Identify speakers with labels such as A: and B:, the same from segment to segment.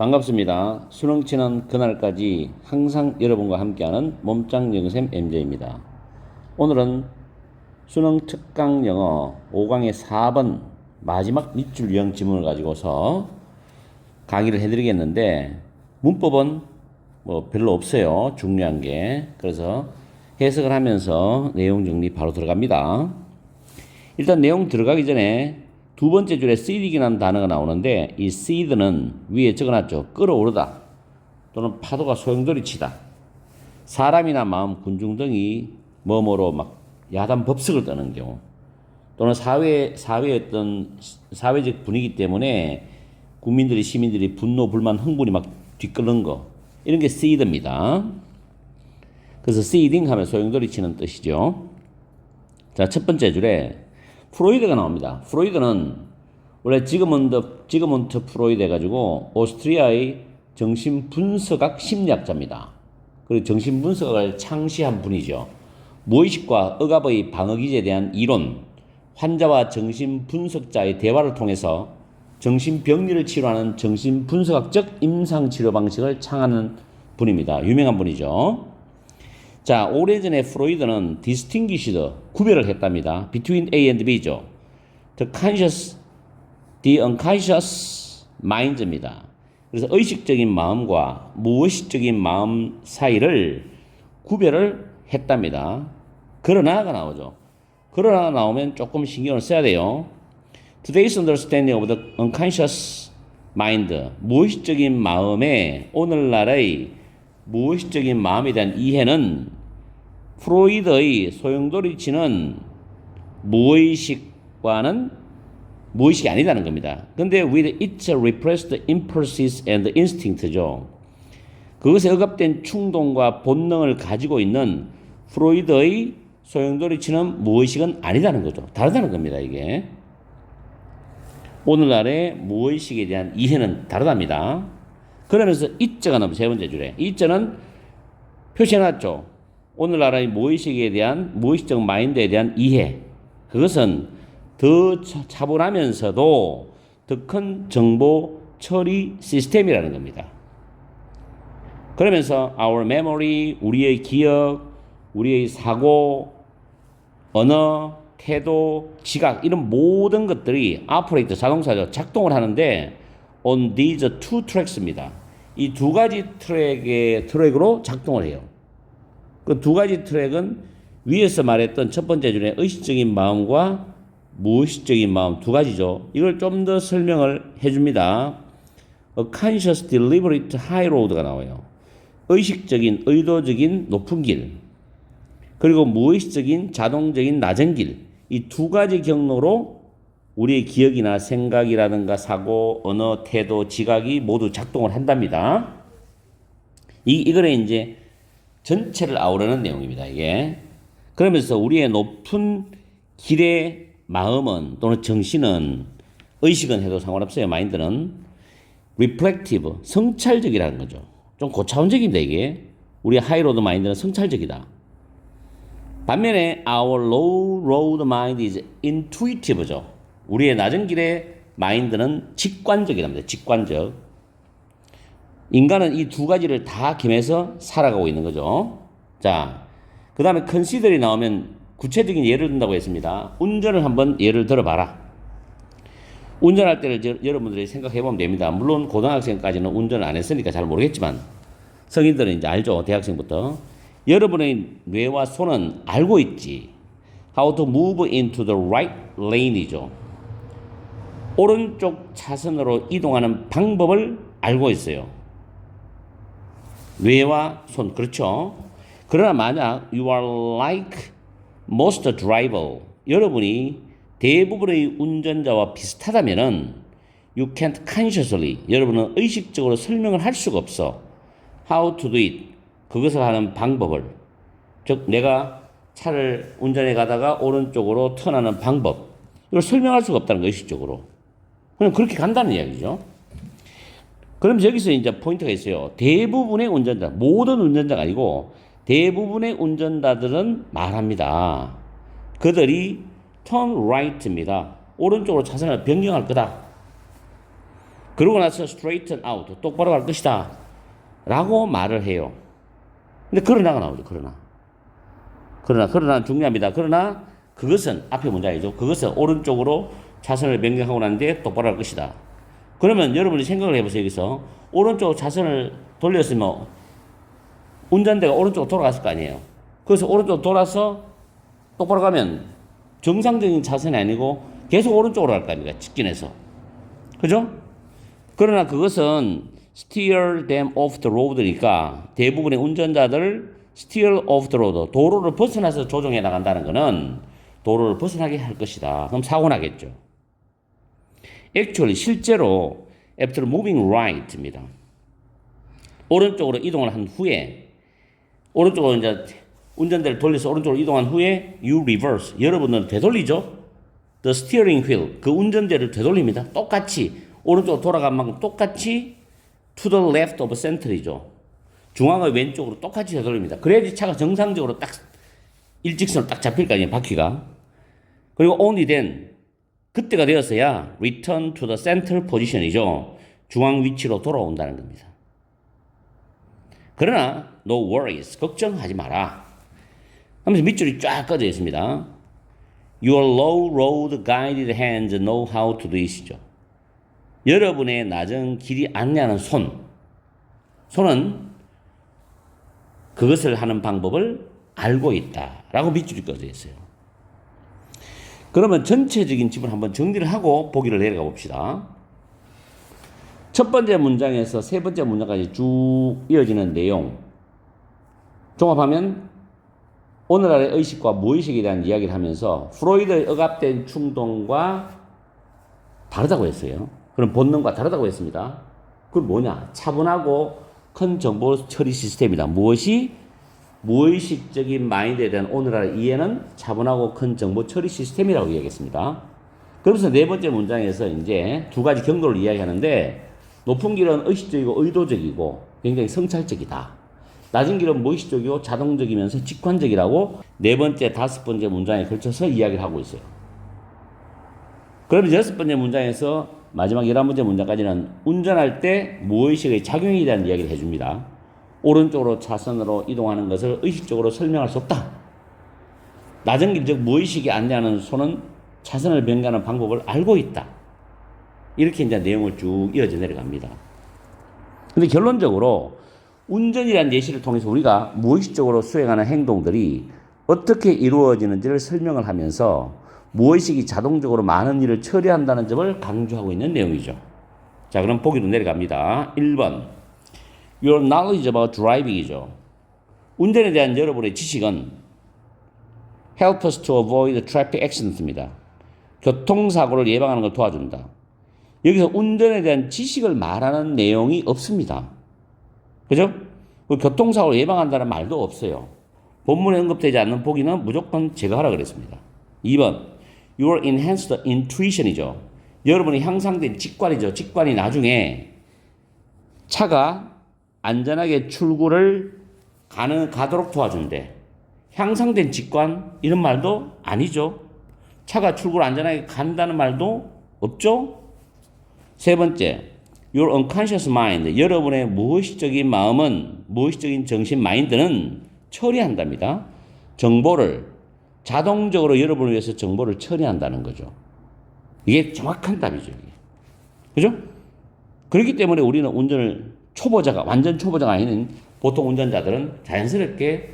A: 반갑습니다. 수능 치는 그날까지 항상 여러분과 함께하는 몸짱 영쌤 MJ입니다. 오늘은 수능 특강 영어 5강의 4번 마지막 밑줄 유형 지문을 가지고서 강의를 해드리겠는데 문법은 뭐 별로 없어요. 중요한 게. 그래서 해석을 하면서 내용 정리 바로 들어갑니다. 일단 내용 들어가기 전에 두 번째 줄에 seed이라는 단어가 나오는데 이 seed는 위에 적어놨죠. 끌어오르다 또는 파도가 소용돌이치다. 사람이나 마음, 군중 등이 뭐뭐로 막 야단 법석을 떠는 경우 또는 사회의 어떤 사회적 분위기 때문에 국민들이 시민들이 분노, 불만, 흥분이 막 뒤끓는 거 이런 게 seed입니다. 그래서 seeding 하면 소용돌이치는 뜻이죠. 자, 첫 번째 줄에 프로이드가 나옵니다. 프로이드는 원래 지그문트 프로이드 해가지고 오스트리아의 정신분석학 심리학자입니다. 그리고 정신분석학을 창시한 분이죠. 무의식과 억압의 방어기제에 대한 이론, 환자와 정신분석자의 대화를 통해서 정신병리를 치료하는 정신분석학적 임상치료 방식을 창하는 분입니다. 유명한 분이죠. 자, 오래전에 프로이드는 distinguished, 구별을 했답니다. between A and B죠. the unconscious mind입니다. 그래서 의식적인 마음과 무의식적인 마음 사이를 구별을 했답니다. 그러나가 나오죠. 그러나가 나오면 조금 신경을 써야 돼요. Today's understanding of the unconscious mind, 무의식적인 마음의 오늘날의 무의식적인 마음에 대한 이해는 프로이드의 소용돌이치는 무의식과는 무의식이 아니다는 겁니다. 근데 with its repressed impulses and instinct죠. 그것에 억압된 충동과 본능을 가지고 있는 프로이드의 소용돌이치는 무의식은 아니다는 거죠. 다르다는 겁니다, 이게. 오늘날의 무의식에 대한 이해는 다르답니다. 그러면서 이자가 나오면 세 번째 줄에 이자는 표시해놨죠. 오늘날의 무의식에 대한 무의식적 마인드에 대한 이해, 그것은 더 차분하면서도 더 큰 정보 처리 시스템이라는 겁니다. 그러면서 our memory, 우리의 기억, 우리의 사고, 언어, 태도, 지각 이런 모든 것들이 operate, 자동사죠. 작동을 하는데 on these two tracks입니다. 이 두 가지 트랙으로 작동을 해요. 그 두 가지 트랙은 위에서 말했던 첫 번째 줄에 의식적인 마음과 무의식적인 마음 두 가지죠. 이걸 좀 더 설명을 해줍니다. A conscious deliberate high road가 나와요. 의식적인 의도적인 높은 길, 그리고 무의식적인 자동적인 낮은 길, 이 두 가지 경로로 우리의 기억이나 생각이라든가 사고, 언어, 태도, 지각이 모두 작동을 한답니다. 이거는 이제 전체를 아우르는 내용입니다, 이게. 그러면서 우리의 높은 길의 마음은 또는 정신은 의식은 해도 상관없어요, 마인드는. reflective, 성찰적이라는 거죠. 좀 고차원적인데, 이게. 우리의 하이로드 마인드는 성찰적이다. 반면에 our low road mind is intuitive죠. 우리의 낮은 길의 마인드는 직관적이랍니다. 직관적. 인간은 이 두 가지를 다 겸해서 살아가고 있는 거죠. 자, 그 다음에 consider이 나오면 구체적인 예를 든다고 했습니다. 운전을 한번 예를 들어봐라. 운전할 때를 여러분들이 생각해보면 됩니다. 물론 고등학생까지는 운전을 안 했으니까 잘 모르겠지만 성인들은 이제 알죠. 대학생부터. 여러분의 뇌와 손은 알고 있지. How to move into the right lane이죠. 오른쪽 차선으로 이동하는 방법을 알고 있어요. 뇌와 손, 그렇죠? 그러나 만약 you are like most driver, 여러분이 대부분의 운전자와 비슷하다면은 you can't consciously, 여러분은 의식적으로 설명을 할 수가 없어. How to do it, 그것을 하는 방법을. 즉 내가 차를 운전해 가다가 오른쪽으로 턴하는 방법, 이걸 설명할 수가 없다는 거, 의식적으로. 그냥 그렇게 간다는 이야기죠. 그럼 여기서 이제 포인트가 있어요. 대부분의 운전자, 모든 운전자가 아니고 대부분의 운전자들은 말합니다. 그들이 turn right입니다. 오른쪽으로 차선을 변경할 거다. 그러고 나서 straighten out, 똑바로 갈 것이다 라고 말을 해요. 근데 그러나가 나오죠. 그러나 중요합니다. 그러나 그것은 앞에 문장이죠. 그것은 오른쪽으로 차선을 변경하고 난 뒤에 똑바로 할 것이다. 그러면 여러분이 생각을 해보세요. 여기서 오른쪽 차선을 돌렸으면 운전대가 오른쪽으로 돌아갔을 거 아니에요. 그래서 오른쪽으로 돌아서 똑바로 가면 정상적인 차선이 아니고 계속 오른쪽으로 갈 거 아닙니까? 직진해서. 그죠? 그러나 그것은 steer them off the road니까 대부분의 운전자들 steer off the road, 도로를 벗어나서 조종해 나간다는 것은 도로를 벗어나게 할 것이다. 그럼 사고 나겠죠. actually 실제로 after moving right입니다. 오른쪽으로 이동을 한 후에 오른쪽으로 이제 운전대를 돌려서 오른쪽으로 이동한 후에 you reverse, 여러분은 되돌리죠. the steering wheel, 그 운전대를 되돌립니다. 똑같이 오른쪽으로 돌아간 만큼 똑같이 to the left of center이죠. 중앙의 왼쪽으로 똑같이 되돌립니다. 그래야지 차가 정상적으로 딱 일직선으로 딱 잡힐 거 아니에요, 바퀴가. 그리고 only then, 그때가 되었어야 return to the center position이죠. 중앙 위치로 돌아온다는 겁니다. 그러나 no worries, 걱정하지 마라 하면서 밑줄이 쫙 꺼져 있습니다. Your low road guided hands know how to do it이죠. 여러분의 낮은 길이 안내하는 손은 그것을 하는 방법을 알고 있다라고 밑줄이 꺼져 있어요. 그러면 전체적인 집을 한번 정리를 하고 보기를 내려가 봅시다. 첫 번째 문장에서 세 번째 문장까지 쭉 이어지는 내용 종합하면 오늘날의 의식과 무의식에 대한 이야기를 하면서 프로이드의 억압된 충동과 다르다고 했어요. 그럼 본능과 다르다고 했습니다. 그건 뭐냐? 차분하고 큰 정보 처리 시스템이다. 무엇이 무의식적인 마인드에 대한 오늘날의 이해는 차분하고 큰 정보 처리 시스템이라고 이야기했습니다. 그러면서 네 번째 문장에서 이제 두 가지 경로를 이야기하는데 높은 길은 의식적이고 의도적이고 굉장히 성찰적이다. 낮은 길은 무의식적이고 자동적이면서 직관적이라고 네 번째, 다섯 번째 문장에 걸쳐서 이야기를 하고 있어요. 그러면 여섯 번째 문장에서 마지막 11번째 문장까지는 운전할 때 무의식의 작용에 대한 이야기를 해줍니다. 오른쪽으로 차선으로 이동하는 것을 의식적으로 설명할 수 없다. 낮은 길, 즉 무의식이 안내하는 손은 차선을 변경하는 방법을 알고 있다. 이렇게 이제 내용을 쭉 이어져 내려갑니다. 근데 결론적으로 운전이라는 예시를 통해서 우리가 무의식적으로 수행하는 행동들이 어떻게 이루어지는지를 설명을 하면서 무의식이 자동적으로 많은 일을 처리한다는 점을 강조하고 있는 내용이죠. 자, 그럼 보기로 내려갑니다. 1번. Your knowledge about driving이죠. 운전에 대한 여러분의 지식은 help us to avoid traffic accident입니다. 교통사고를 예방하는 걸 도와준다. 여기서 운전에 대한 지식을 말하는 내용이 없습니다. 그죠? 교통사고를 예방한다는 말도 없어요. 본문에 언급되지 않는 보기는 무조건 제거하라 그랬습니다. 2번. Your enhanced intuition이죠. 여러분이 향상된 직관이죠. 직관이 나중에 차가 안전하게 출구를 가도록 도와준대. 향상된 직관 이런 말도 아니죠. 차가 출구를 안전하게 간다는 말도 없죠. 세 번째, your unconscious mind, 여러분의 무의식적인 마음은, 무의식적인 정신 마인드는 처리한답니다. 정보를 자동적으로 여러분을 위해서 정보를 처리한다는 거죠. 이게 정확한 답이죠. 이게. 그죠? 그렇기 때문에 우리는 운전을 완전 초보자가 아닌 보통 운전자들은 자연스럽게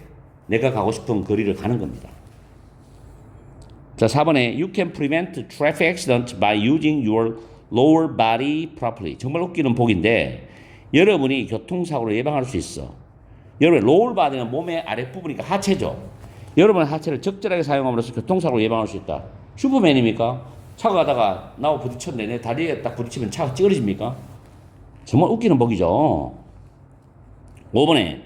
A: 내가 가고 싶은 거리를 가는 겁니다. 자, 4번에 you can prevent traffic accident by using your lower body properly. 정말 웃기는 복인데 여러분이 교통사고를 예방할 수 있어. 여러분 lower body는 몸의 아랫부분이니까 하체죠. 여러분의 하체를 적절하게 사용함으로써 교통사고를 예방할 수 있다. 슈퍼맨입니까? 차가 가다가 나와 부딪혔는데 내 다리에 딱 부딪히면 차가 찌그러집니까? 정말 웃기는 복이죠. 5번에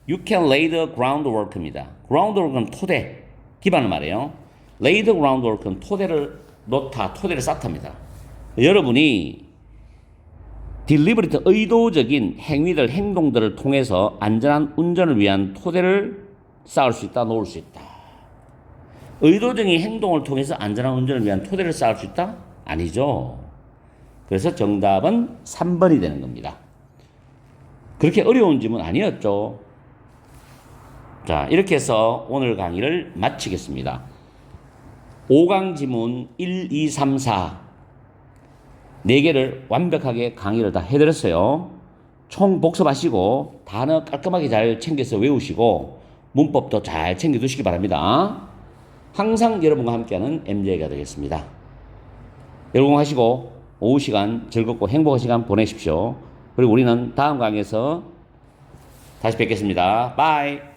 A: you can lay the groundwork입니다. groundwork은 토대, 기반을 말해요. lay the groundwork은 토대를 쌓답니다. 여러분이 deliberate, 의도적인 행위들, 행동들을 통해서 안전한 운전을 위한 토대를 쌓을 수 있다, 놓을 수 있다. 의도적인 행동을 통해서 안전한 운전을 위한 토대를 쌓을 수 있다? 아니죠. 그래서 정답은 3번이 되는 겁니다. 그렇게 어려운 질문 아니었죠. 자, 이렇게 해서 오늘 강의를 마치겠습니다. 5강 지문 1, 2, 3, 4 4개를 완벽하게 강의를 다 해드렸어요. 총 복습하시고 단어 깔끔하게 잘 챙겨서 외우시고 문법도 잘 챙겨두시기 바랍니다. 항상 여러분과 함께하는 MJ가 되겠습니다. 여러분 하시고 오후 시간 즐겁고 행복한 시간 보내십시오. 그리고 우리는 다음 강의에서 다시 뵙겠습니다. 바이.